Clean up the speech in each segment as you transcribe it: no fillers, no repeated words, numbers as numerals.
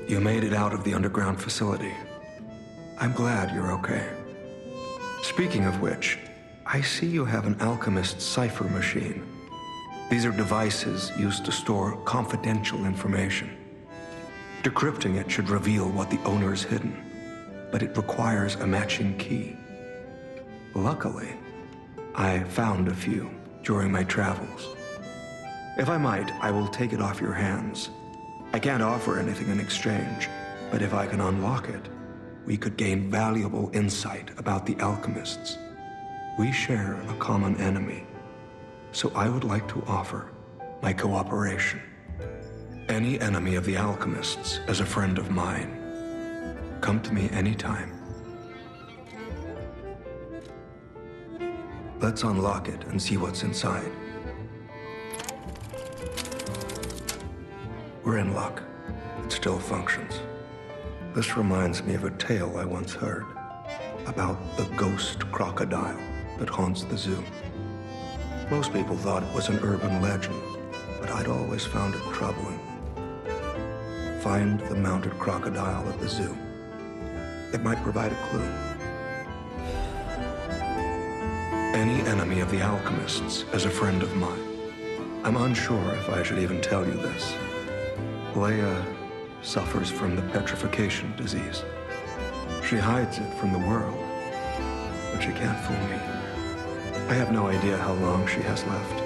You made it out of the underground facility. I'm glad you're okay. Speaking of which, I see you have an alchemist's cipher machine. These are devices used to store confidential information. Decrypting it should reveal what the owner's hidden, but it requires a matching key. Luckily, I found a few during my travels. If I might, I will take it off your hands. I can't offer anything in exchange, but if I can unlock it, we could gain valuable insight about the alchemists. We share a common enemy, so I would like to offer my cooperation. Any enemy of the alchemists is a friend of mine. Come to me anytime. Let's unlock it and see what's inside. We're in luck. It still functions. This reminds me of a tale I once heard about the ghost crocodile that haunts the zoo. Most people thought it was an urban legend, but I'd always found it troubling. Find the mounted crocodile at the zoo. It might provide a clue. Any enemy of the alchemists is a friend of mine. I'm unsure if I should even tell you this. Leia suffers from the petrification disease. She hides it from the world, but she can't fool me. I have no idea how long she has left,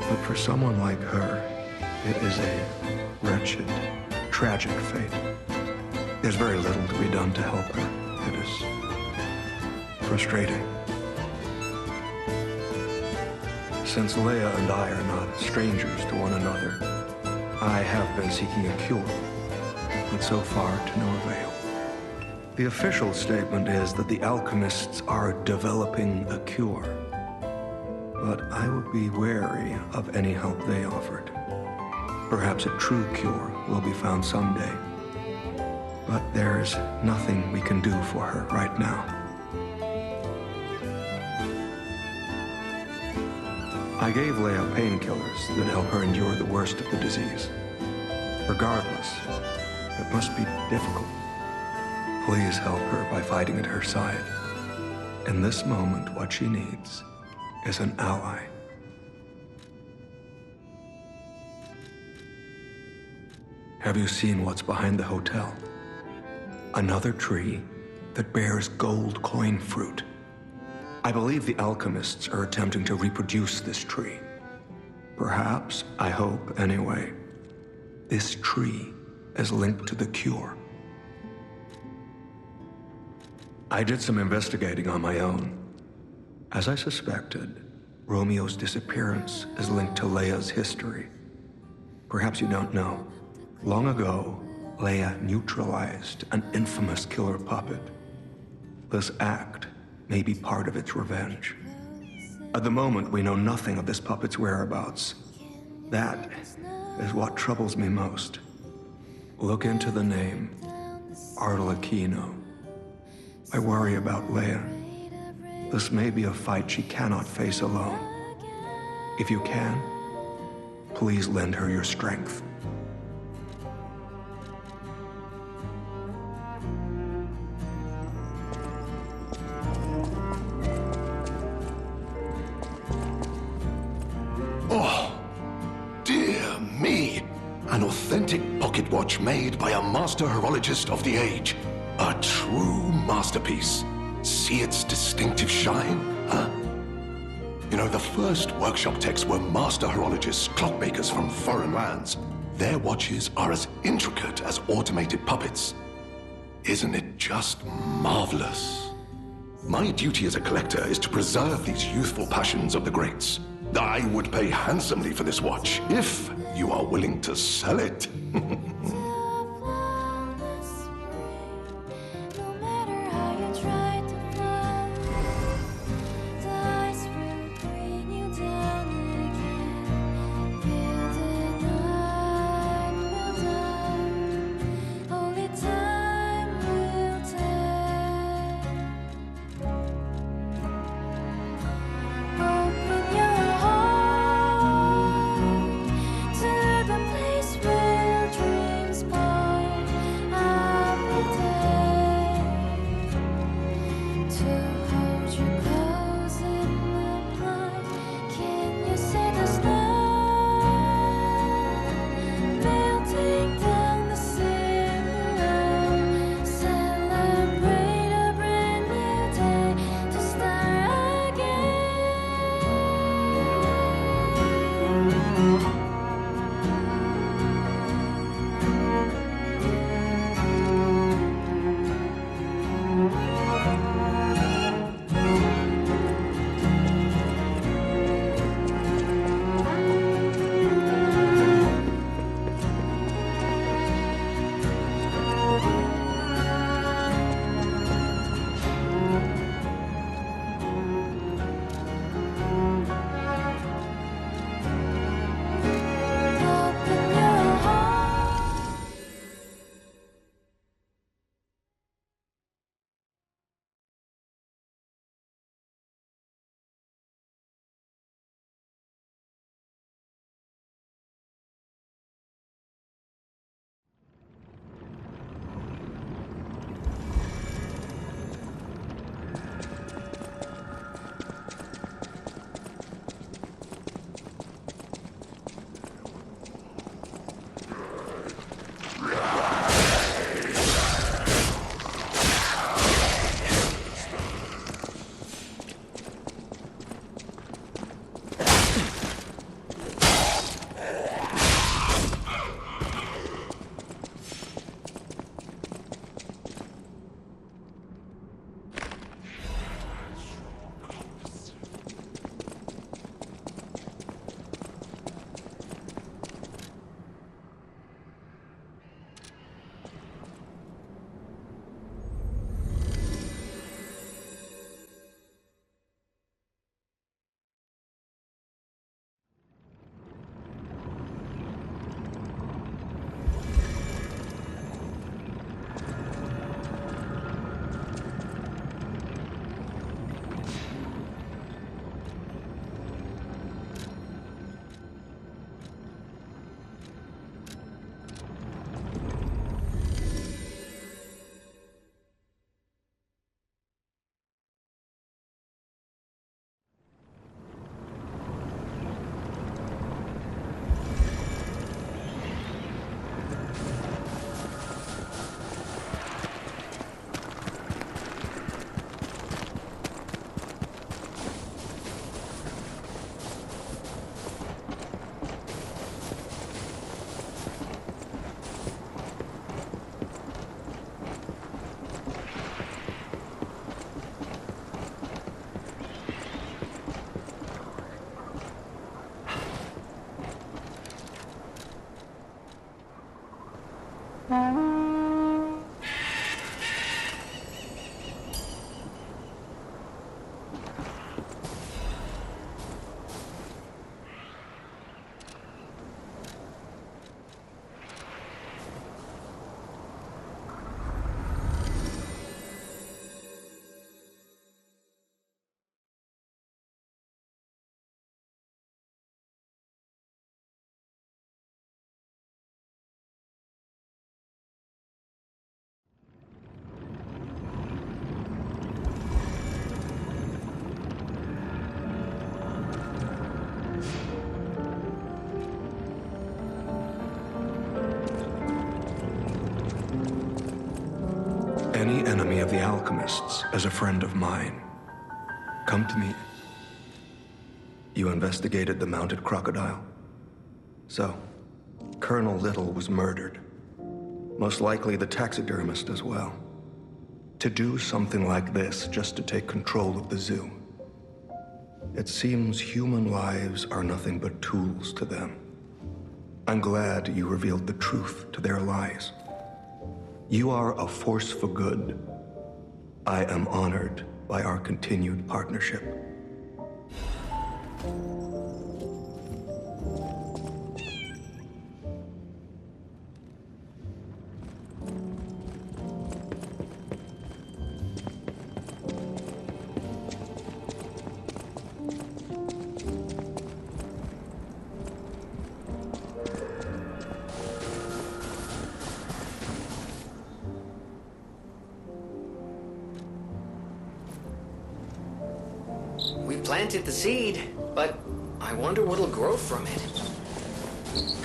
but for someone like her, it is a wretched, tragic fate. There's very little to be done to help her. It is frustrating. Since Leia and I are not strangers to one another, I have been seeking a cure, but so far to no avail. The official statement is that the alchemists are developing a cure, but I would be wary of any help they offered. Perhaps a true cure will be found someday, but there's nothing we can do for her right now. I gave Leia painkillers that help her endure the worst of the disease. Regardless, it must be difficult. Please help her by fighting at her side. In this moment, what she needs is an ally. Have you seen what's behind the hotel? Another tree that bears gold coin fruit. I believe the alchemists are attempting to reproduce this tree. Perhaps, I hope anyway, this tree is linked to the cure. I did some investigating on my own. As I suspected, Romeo's disappearance is linked to Leia's history. Perhaps you don't know. Long ago, Leia neutralized an infamous killer puppet. This act may be part of its revenge. At the moment, we know nothing of this puppet's whereabouts. That is what troubles me most. Look into the name, Arlecchino. I worry about Leia. This may be a fight she cannot face alone. If you can, please lend her your strength. An authentic pocket watch made by a master horologist of the age. A true masterpiece. See its distinctive shine, huh? You know, the first workshop techs were master horologists, clockmakers from foreign lands. Their watches are as intricate as automated puppets. Isn't it just marvelous? My duty as a collector is to preserve these youthful passions of the greats. I would pay handsomely for this watch, if you are willing to sell it. Dream Any enemy of the alchemists is a friend of mine. Come to me. You investigated the mounted crocodile? So, Colonel Little was murdered. Most likely the taxidermist as well. To do something like this just to take control of the zoo. It seems human lives are nothing but tools to them. I'm glad you revealed the truth to their lies. You are a force for good. I am honored by our continued partnership. We planted the seed, but I wonder what'll grow from it.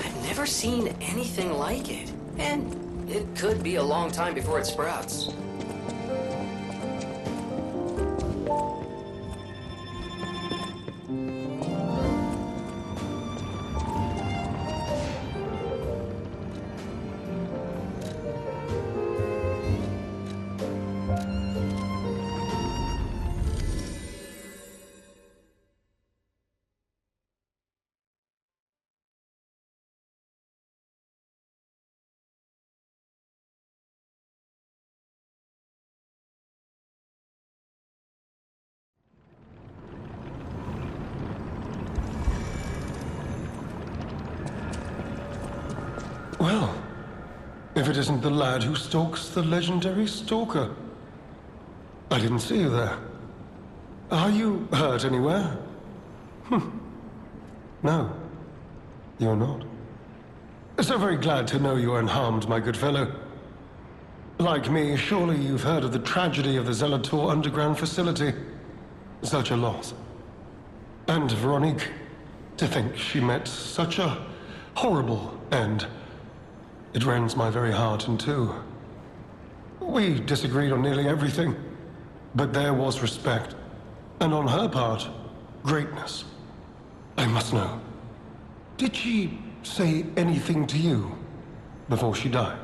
I've never seen anything like it, and it could be a long time before it sprouts. Well, if it isn't the lad who stalks the legendary stalker. I didn't see you there. Are you hurt anywhere? No, you're not. So very glad to know you are unharmed, my good fellow. Like me, surely you've heard of the tragedy of the Zelator underground facility. Such a loss. And Veronique, to think she met such a horrible end. It rends my very heart in two. We disagreed on nearly everything, but there was respect, and on her part, greatness. I must know, did she say anything to you before she died?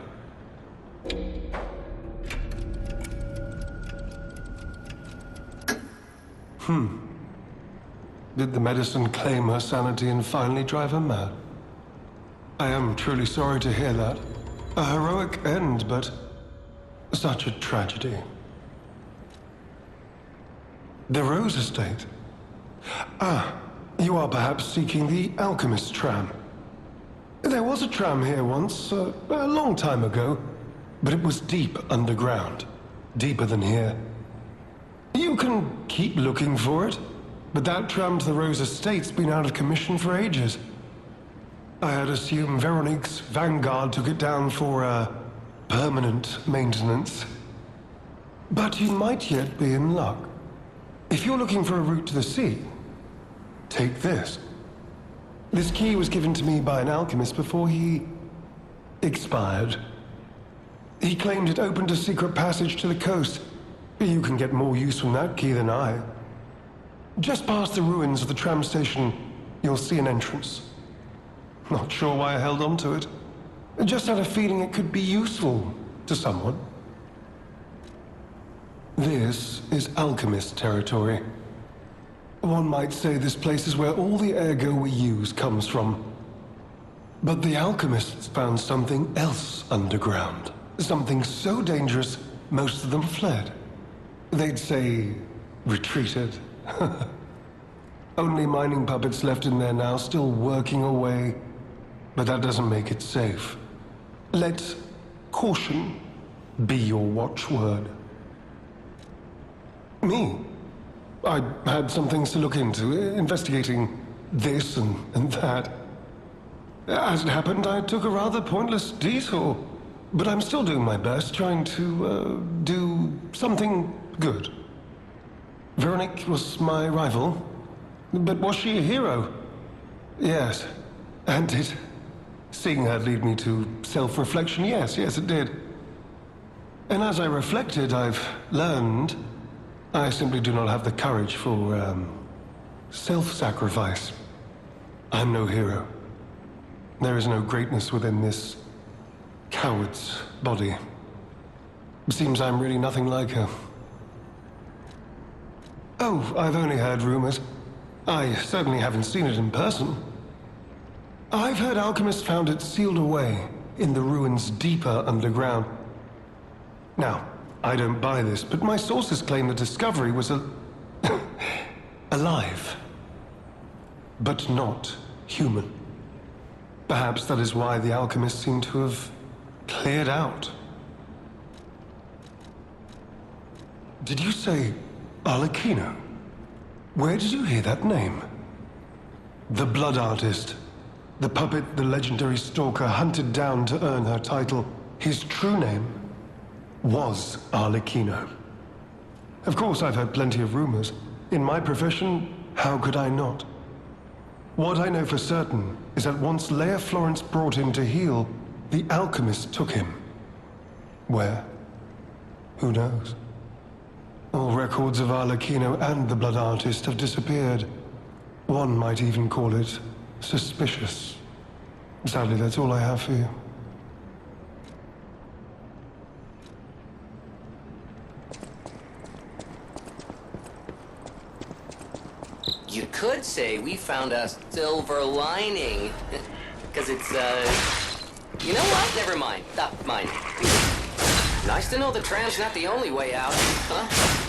Did the medicine claim her sanity and finally drive her mad? I am truly sorry to hear that. A heroic end, but such a tragedy. The Rose Estate. Ah, you are perhaps seeking the Alchemist tram. There was a tram here once, a long time ago, but it was deep underground. Deeper than here. You can keep looking for it, but that tram to the Rose Estate's been out of commission for ages. I had assumed Veronique's Vanguard took it down for, permanent maintenance. But you might yet be in luck. If you're looking for a route to the sea, take this. This key was given to me by an alchemist before he expired. He claimed it opened a secret passage to the coast. You can get more use from that key than I. Just past the ruins of the tram station, you'll see an entrance. Not sure why I held on to it. I just had a feeling it could be useful to someone. This is alchemist territory. One might say this place is where all the ergo we use comes from. But the alchemists found something else underground. Something so dangerous, most of them fled. They'd say, retreated. Only mining puppets left in there now, still working away. But that doesn't make it safe. Let caution be your watchword. Me? I had some things to look into, investigating this and that. As it happened, I took a rather pointless detour. But I'm still doing my best, trying to, do something good. Veronique was my rival. But was she a hero? Yes. And did seeing her lead me to self-reflection? Yes, it did. And as I reflected, I've learned I simply do not have the courage for, self-sacrifice. I'm no hero. There is no greatness within this coward's body. It seems I'm really nothing like her. Oh, I've only heard rumors. I certainly haven't seen it in person. I've heard alchemists found it sealed away in the ruins deeper underground. Now, I don't buy this, but my sources claim the discovery was alive, but not human. Perhaps that is why the alchemists seem to have cleared out. Did you say Arlecchino? Where did you hear that name? The blood artist. The puppet the legendary stalker hunted down to earn her title. His true name was Arlecchino. Of course, I've heard plenty of rumors. In my profession, how could I not? What I know for certain is that once Leia Florence brought him to heal, the alchemist took him. Where? Who knows? All records of Arlecchino and the blood artist have disappeared. One might even call it suspicious. Sadly, that's all I have for you. You could say we found a silver lining. Because it's, You know what? Never mind. Stop mind. Nice to know the tram's not the only way out, huh?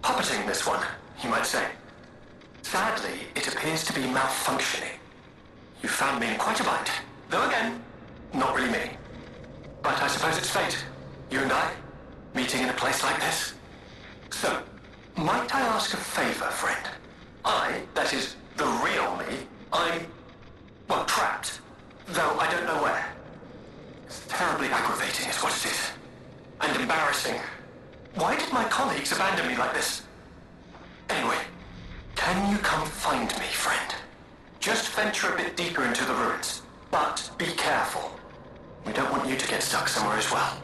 puppeting this one, you might say. Sadly, it appears to be malfunctioning. You found me in quite a bind. Though again, not really me. But I suppose it's fate. You and I, meeting in a place like this. So, might I ask a favor, friend? That is, the real me, I'm, well, trapped. Though I don't know where. It's terribly aggravating is what it is. And embarrassing. Why did my colleagues abandon me like this? Anyway, can you come find me, friend? Just venture a bit deeper into the ruins. But be careful. We don't want you to get stuck somewhere as well.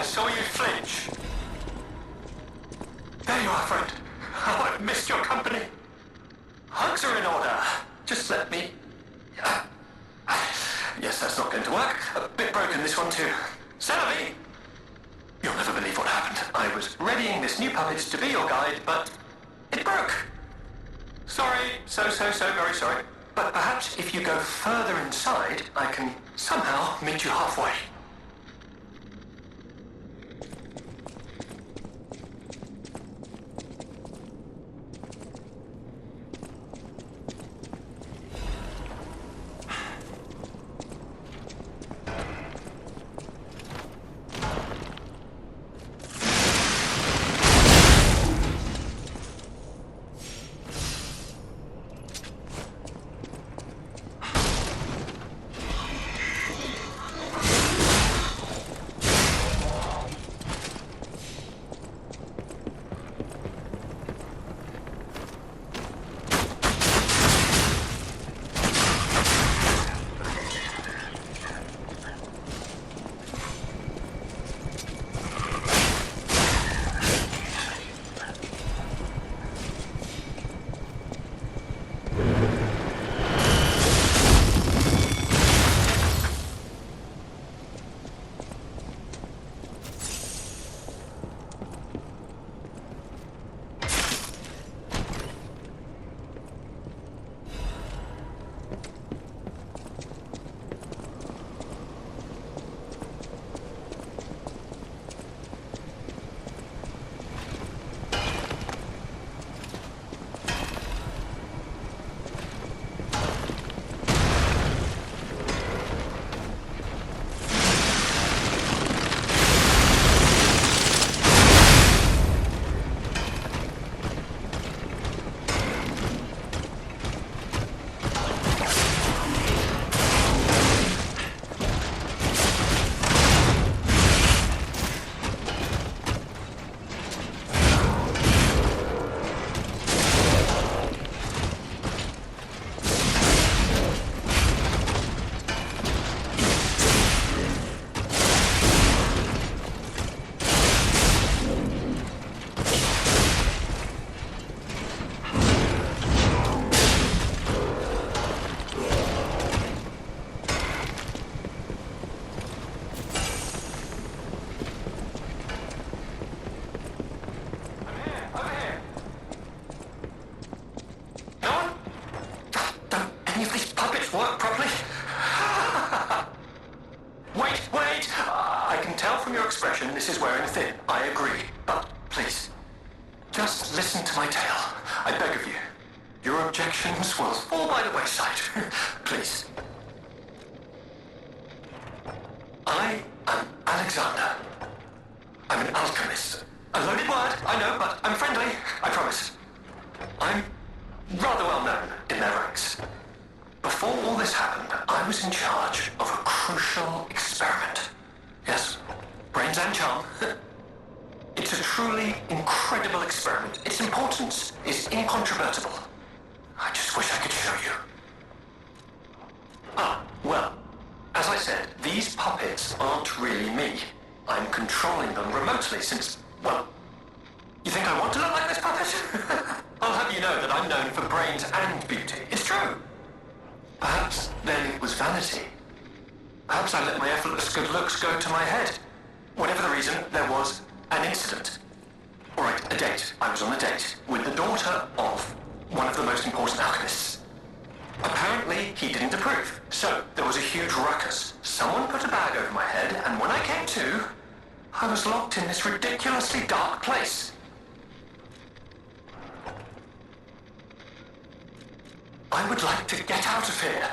I saw you flinch. There you are, friend. Oh, I've missed your company. Hugs are in order. Just let me... Yes, that's not going to work. A bit broken, this one too. Savvy! You'll never believe what happened. I was readying this new puppet to be your guide, but it broke. Sorry, so very sorry. But perhaps if you go further inside, I can somehow meet you halfway. This is wearing thin. I agree. But please, just listen to my tale. I beg of you. Your objections will fall by the wayside. Please. I am Alexander. I'm an alchemist. A loaded word, I know, but I'm friendly. I promise. I'm rather well known in their ranks. Before all this happened, I was in charge of a crucial experiment. Yes, brains and charm. It's a truly incredible experiment. Its importance is incontrovertible. I just wish I could show you. Well, as I said, these puppets aren't really me. I'm controlling them remotely since, well, you think I want to look like this puppet? I'll have you know that I'm known for brains and beauty. It's true. Perhaps then it was vanity. Perhaps I let my effortless good looks go to my head. Whatever the reason, there was an incident. All right, a date. I was on a date with the daughter of one of the most important alchemists. Apparently, he didn't approve. So, there was a huge ruckus. Someone put a bag over my head, and when I came to, I was locked in this ridiculously dark place. I would like to get out of here.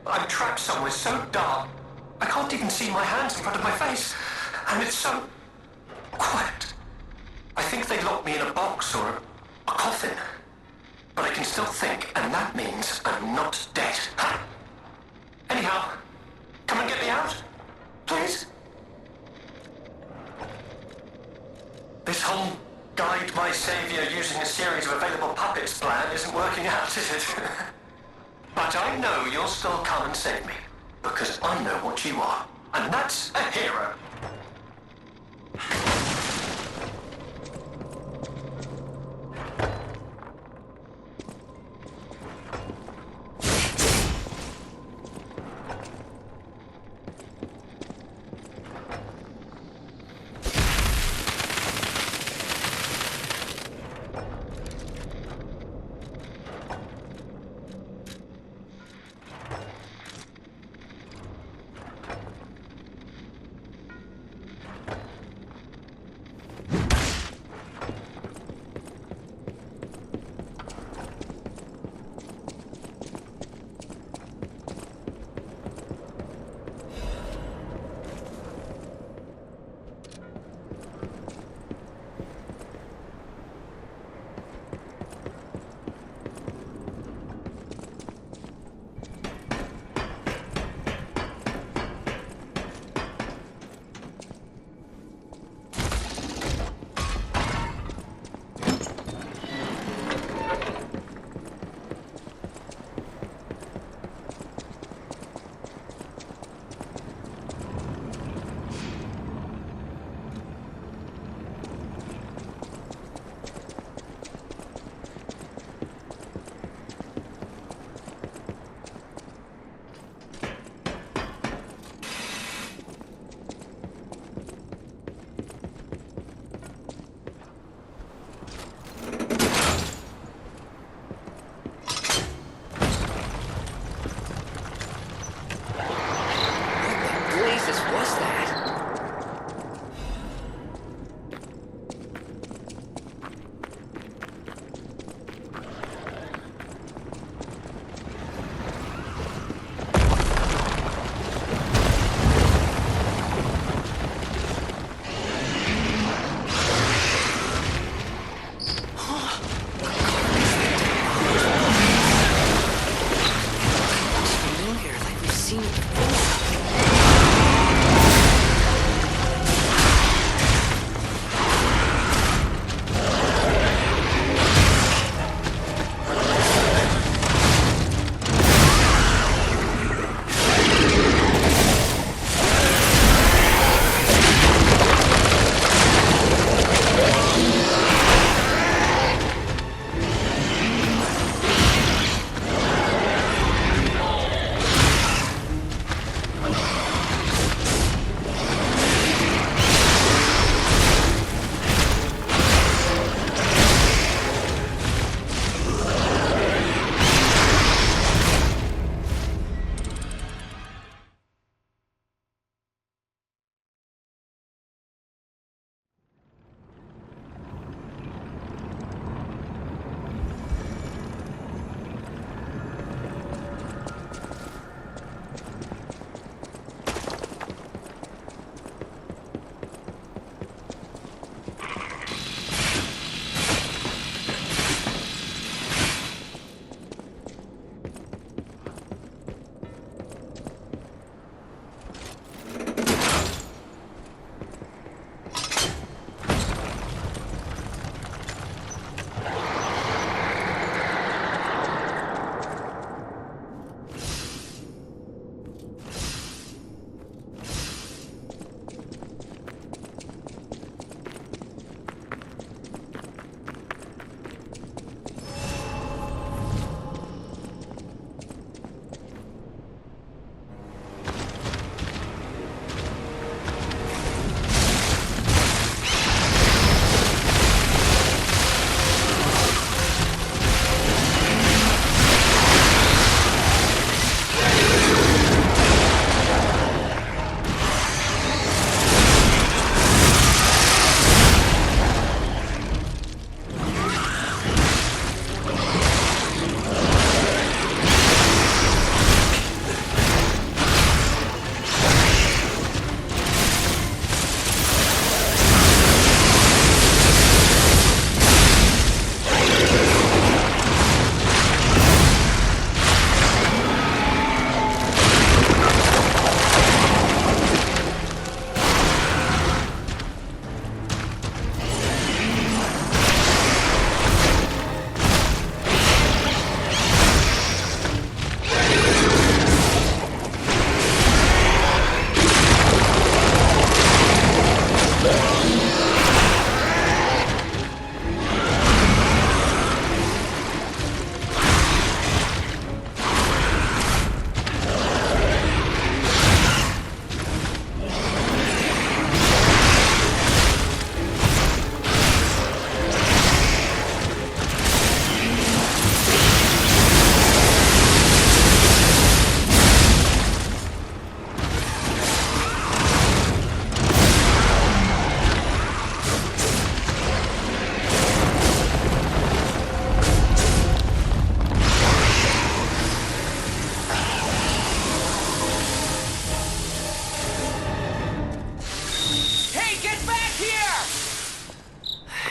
I'm trapped somewhere so dark, I can't even see my hands in front of my face. And it's so quiet. I think they locked me in a box or a coffin. But I can still think, and that means I'm not dead. Anyhow, come and get me out, please. This whole guide my savior using a series of available puppets plan isn't working out, is it? But I know you'll still come and save me, because I know what you are, and that's a hero.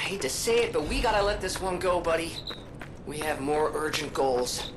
hate to say it, but we gotta let this one go, buddy. We have more urgent goals.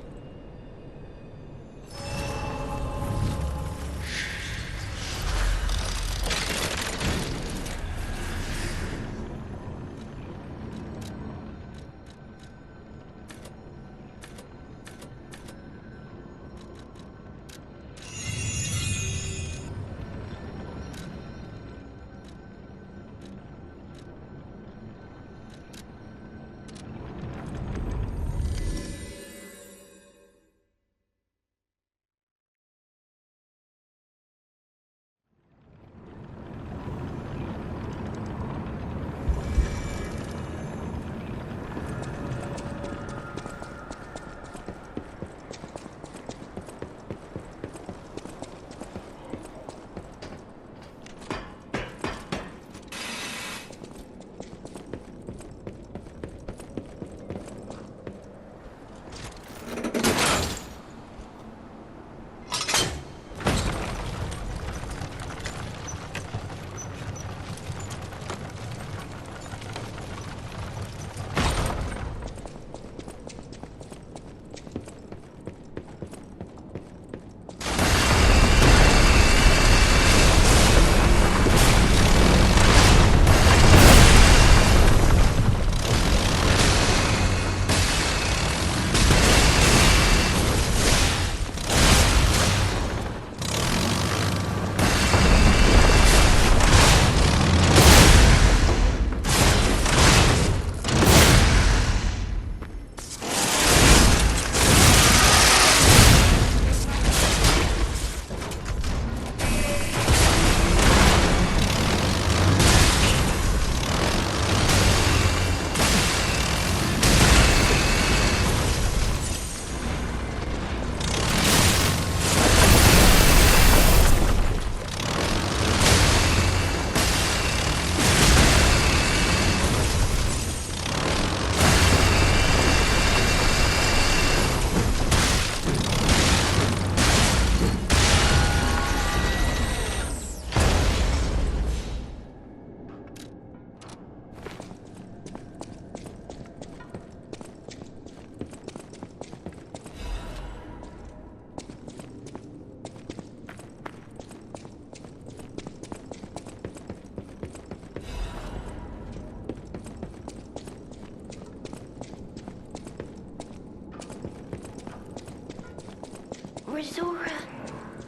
Resora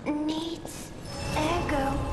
needs Ergo.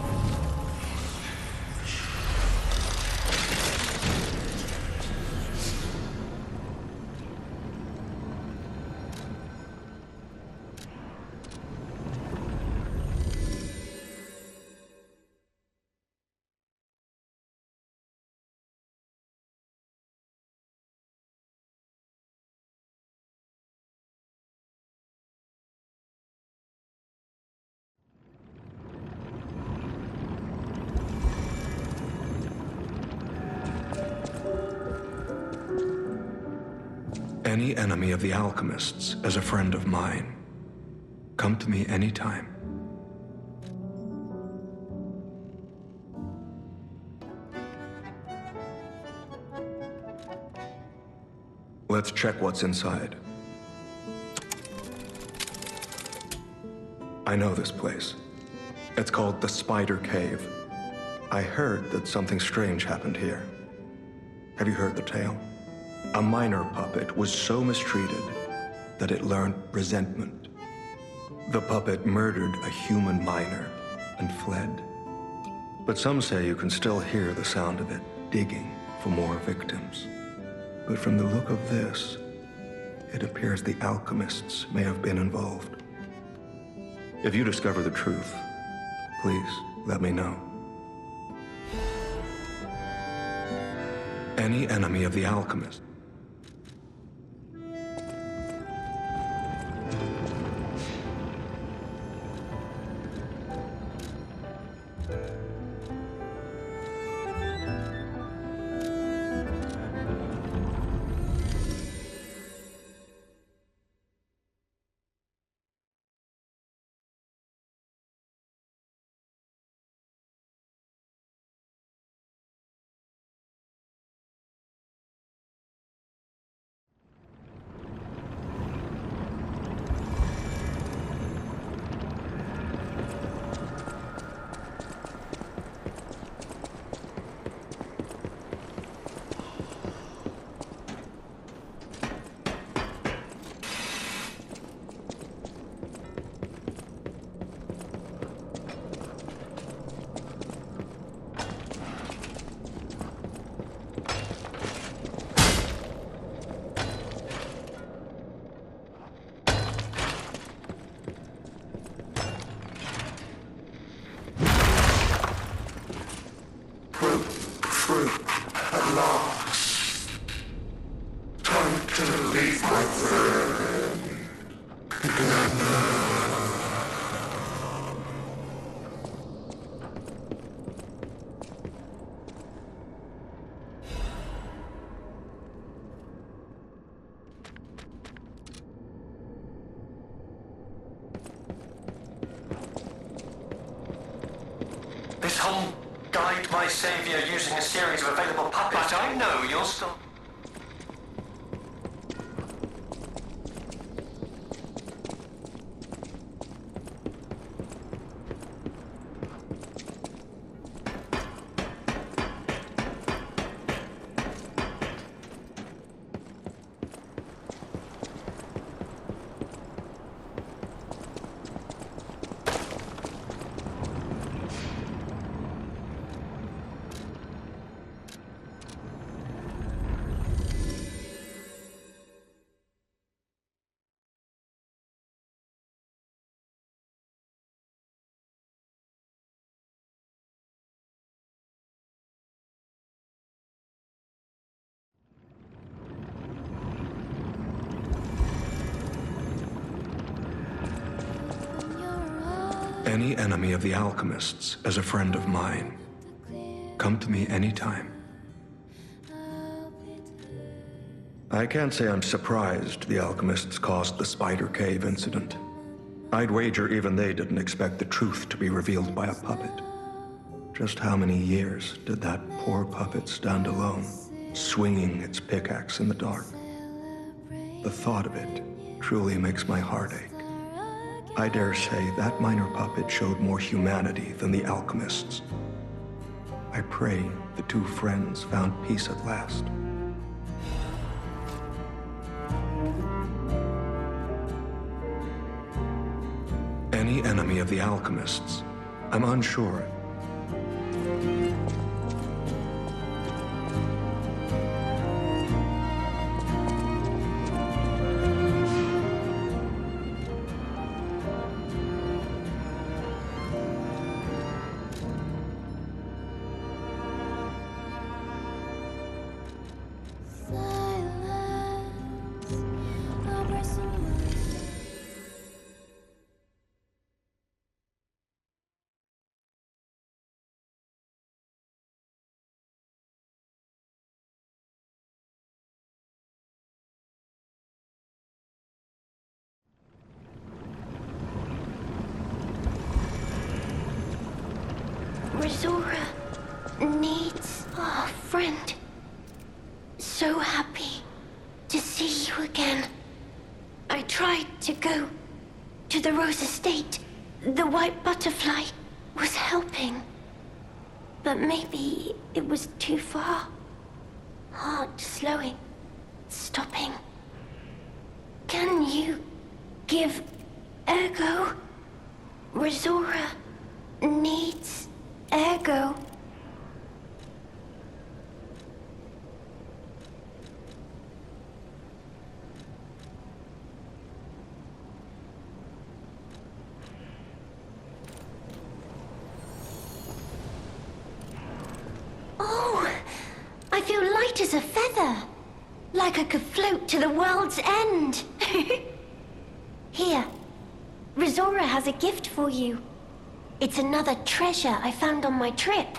Any enemy of the alchemists is a friend of mine. Come to me anytime. Let's check what's inside. I know this place. It's called the Spider Cave. I heard that something strange happened here. Have you heard the tale? A minor puppet was so mistreated that it learned resentment. The puppet murdered a human miner and fled. But some say you can still hear the sound of it digging for more victims. But from the look of this, it appears the alchemists may have been involved. If you discover the truth, please let me know. Any enemy of the alchemist Tom guide my savior using a series of available puppets. But I know you're still... Any enemy of the alchemists is a friend of mine. Come to me anytime. I can't say I'm surprised the alchemists caused the Spider Cave incident. I'd wager even they didn't expect the truth to be revealed by a puppet. Just how many years did that poor puppet stand alone, swinging its pickaxe in the dark? The thought of it truly makes my heart ache. I dare say that minor puppet showed more humanity than the alchemists. I pray the two friends found peace at last. Any enemy of the alchemists? I'm unsure. Resora needs a friend. So happy to see you again. I tried to go to the Rose Estate. The white butterfly was helping. But maybe it was too far. Heart slowing, stopping. Can you give Ergo? Resora needs Ergo. Oh, I feel light as a feather. Like I could float to the world's end. Here, Resora has a gift for you. It's another treasure I found on my trip.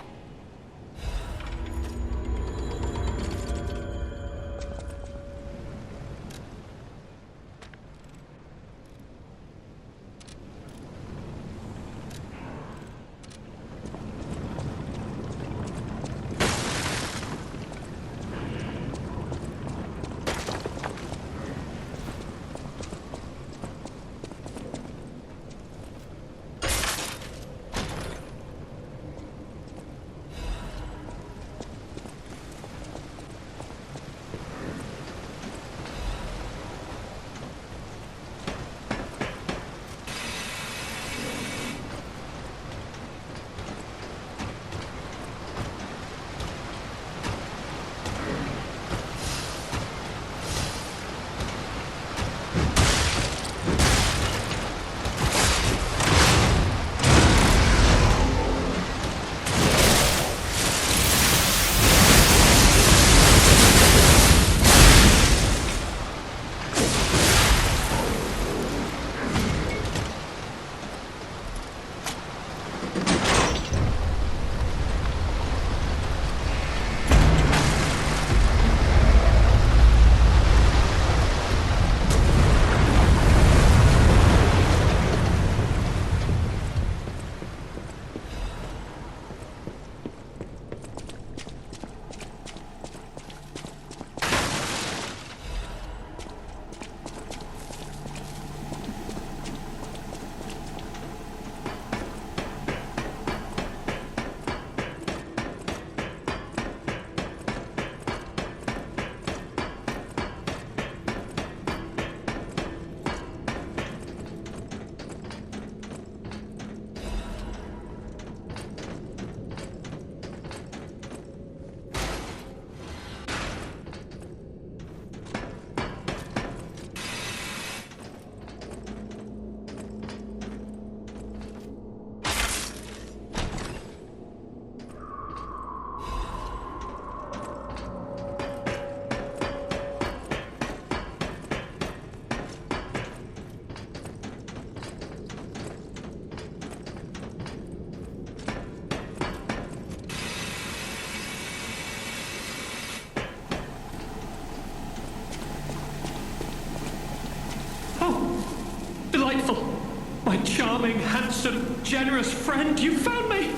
charming, handsome, generous friend, you found me!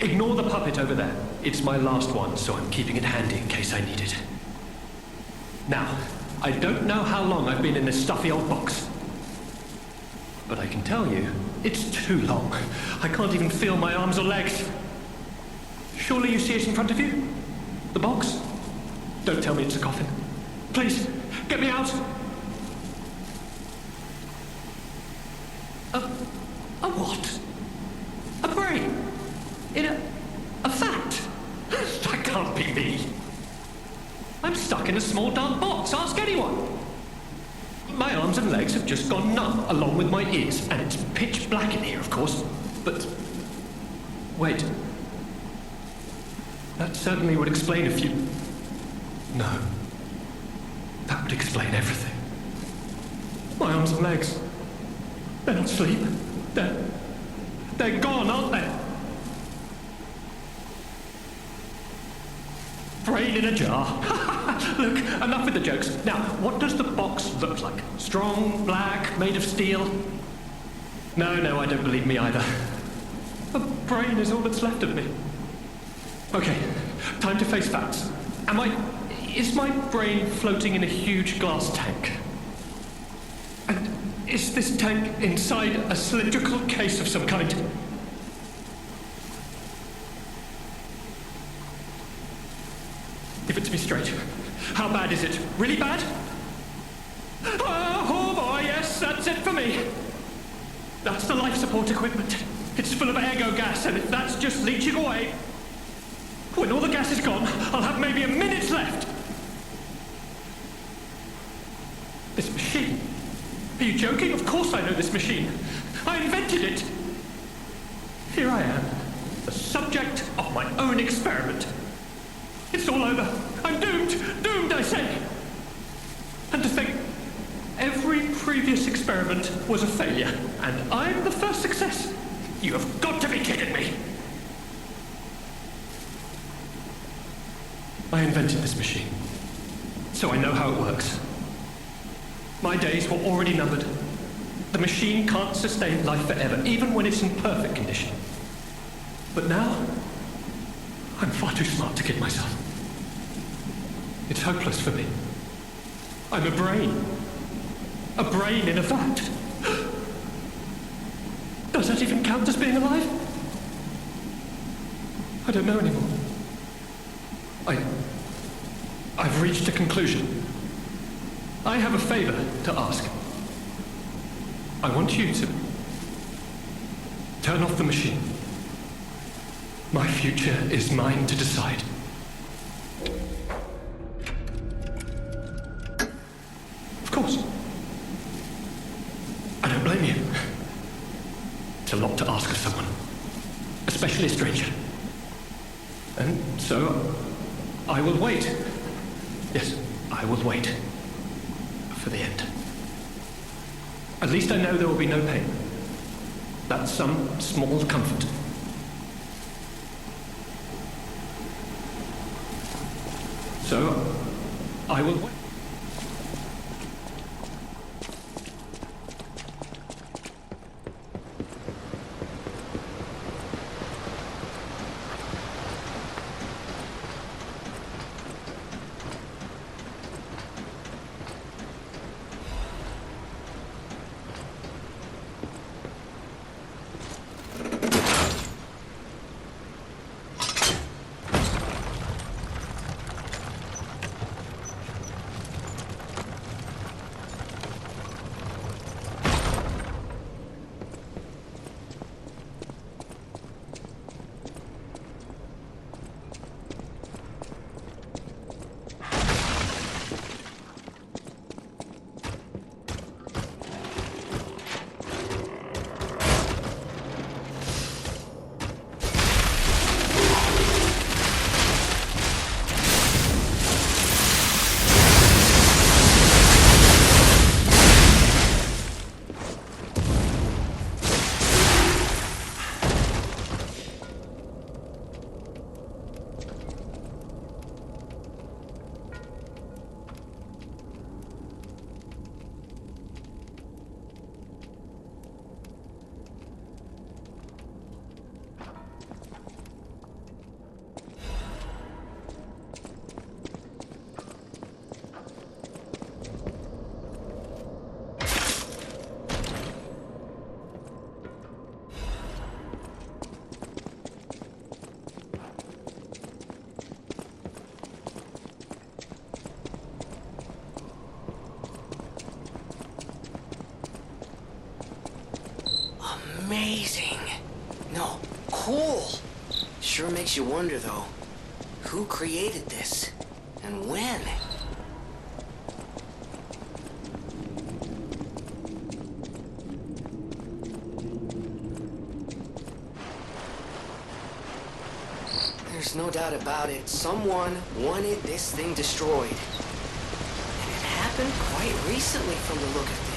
Ignore the puppet over there. It's my last one, so I'm keeping it handy in case I need it. Now, I don't know how long I've been in this stuffy old box. But I can tell you, it's too long. I can't even feel my arms or legs. Surely you see it in front of you? The box? Don't tell me it's a coffin. Please, get me out! A what? A brain? In a vat? That can't be me. I'm stuck in a small dark box, ask anyone. My arms and legs have just gone numb, along with my ears, and it's pitch black in here, of course. But... wait. That certainly would explain a few... No. That would explain everything. My arms and legs. They're not asleep. They're gone, aren't they? Brain in a jar. Look, enough with the jokes. Now, what does the box look like? Strong, black, made of steel? No, I don't believe me either. A brain is all that's left of me. Okay, time to face facts. Is my brain floating in a huge glass tank? And is this tank inside a cylindrical case of some kind? Give it to me straight. How bad is it? Really bad? Oh boy, yes, that's it for me. That's the life support equipment. It's full of ergo gas, and if that's just leaching away, when all the gas is gone, I'll have maybe a minute left. This machine? Are you joking? Of course I know this machine. I invented it. Here I am, the subject of my own experiment. It's all over. I'm doomed. Doomed, I say. And to think, every previous experiment was a failure, and I'm the first success. You have got to be kidding me. I invented this machine, so I know how it works. My days were already numbered. The machine can't sustain life forever, even when it's in perfect condition. But now, I'm far too smart to kid myself. It's hopeless for me. I'm a brain. A brain in a vat. Does that even count as being alive? I don't know anymore. I've reached a conclusion. I have a favor to ask. I want you to turn off the machine. My future is mine to decide. Of course. I don't blame you. It's a lot to ask of someone, especially a stranger. And so, I will wait. Yes, I will wait for the end. At least I know there will be no pain. That's some small comfort. So, I will wait. amazing. No, cool. Sure makes you wonder, though. Who created this? And when? There's no doubt about it. Someone wanted this thing destroyed. And it happened quite recently from the look of things.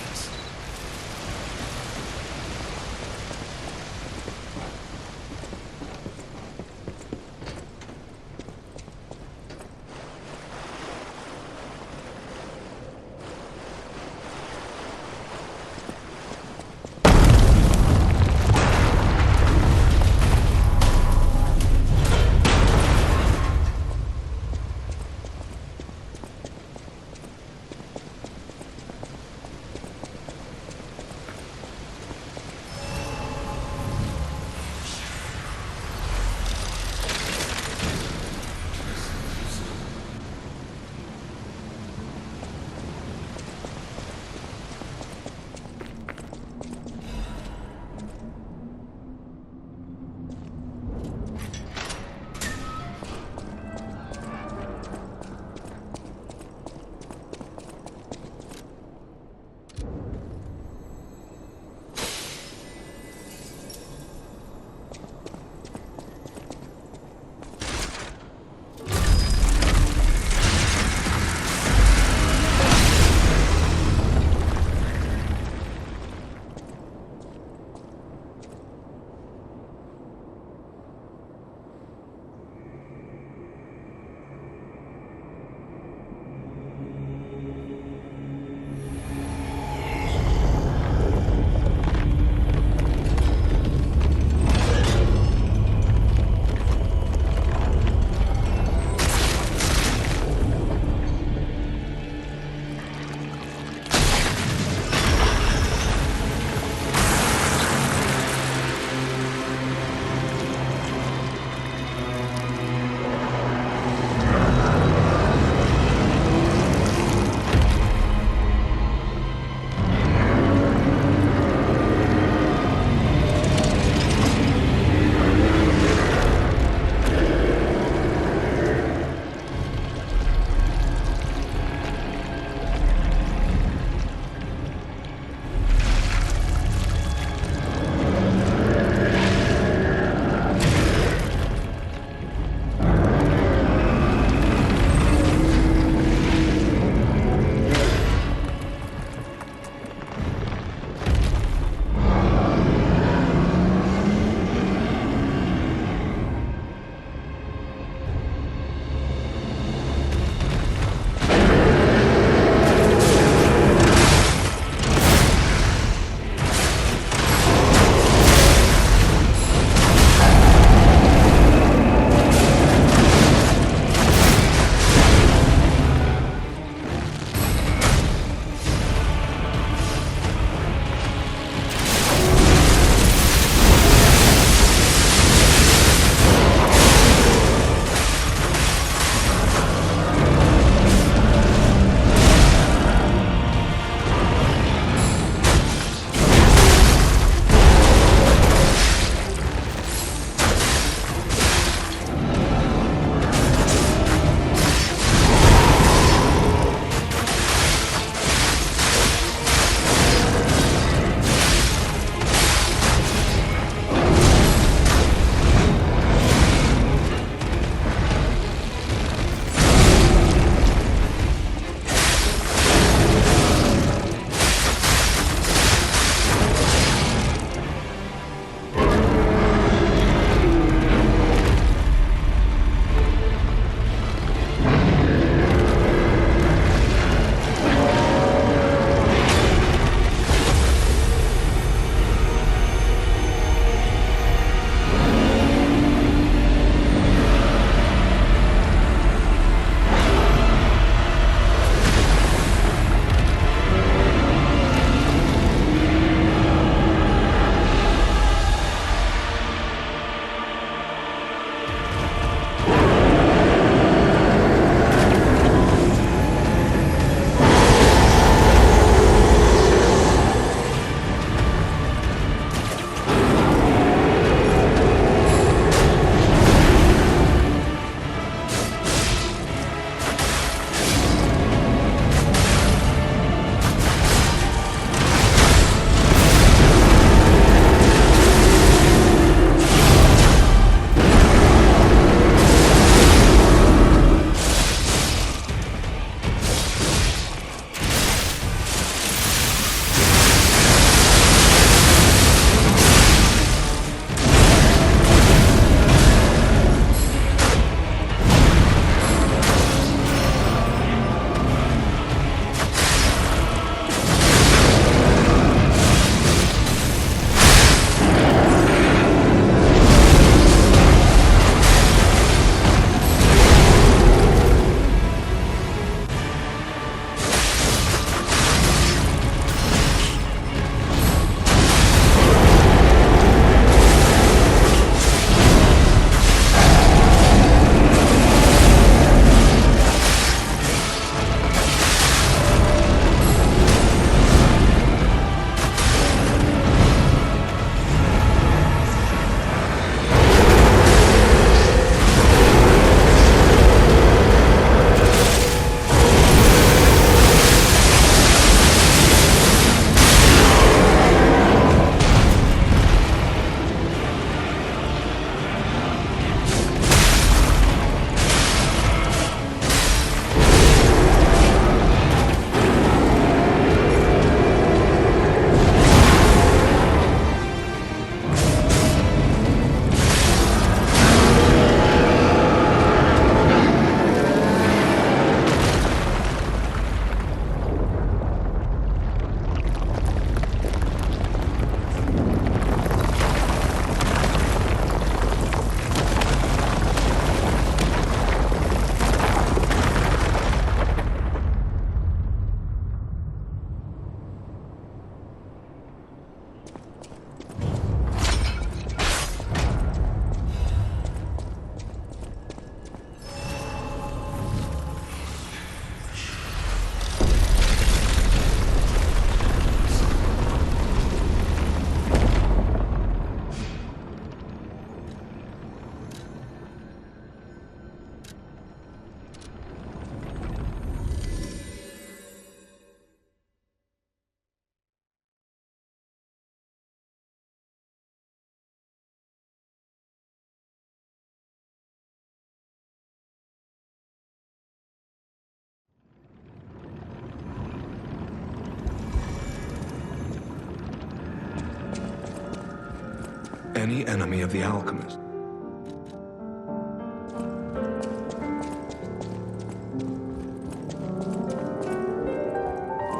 any enemy of the alchemist.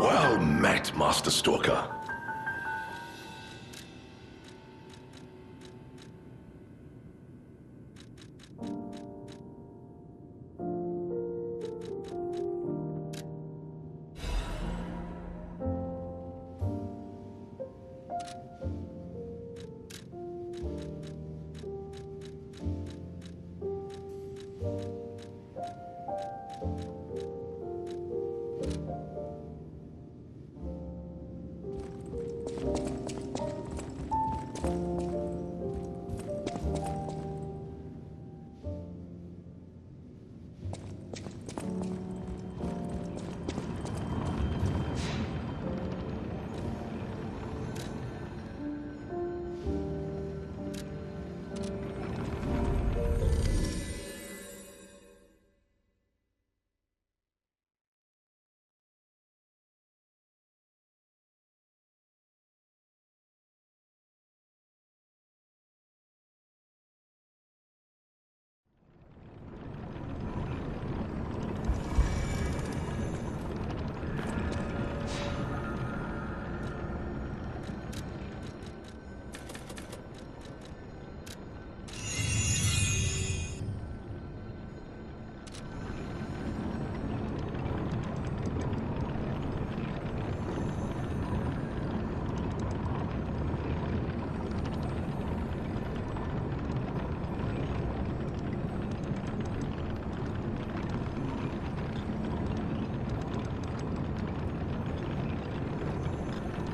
Well met, Master Stalker.